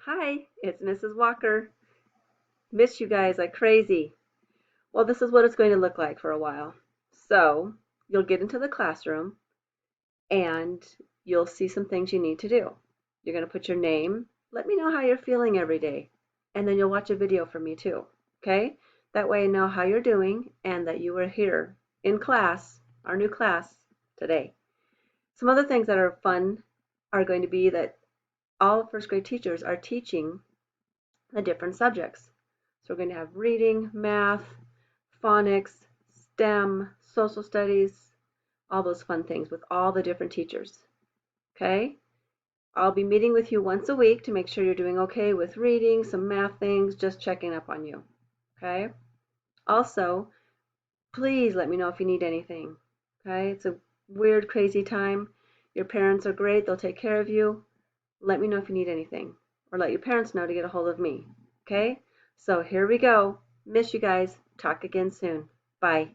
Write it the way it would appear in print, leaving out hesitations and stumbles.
Hi, it's Mrs. Walker. Miss you guys like crazy. Well, this is what it's going to look like for a while. So, you'll get into the classroom and you'll see some things you need to do. You're going to put your name, let me know how you're feeling every day, and then you'll watch a video from me too. Okay? That way I know how you're doing and that you were here in class, our new class today. Some other things that are fun are going to be that all first grade teachers are teaching the different subjects. So we're going to have reading, math, phonics, STEM, social studies, all those fun things with all the different teachers. Okay? I'll be meeting with you once a week to make sure you're doing okay with reading, some math things, just checking up on you. Okay? Also, please let me know if you need anything. Okay? It's a weird, crazy time. Your parents are great, they'll take care of you. Let me know if you need anything, or let your parents know to get a hold of me. Okay? So here we go. Miss you guys. Talk again soon. Bye.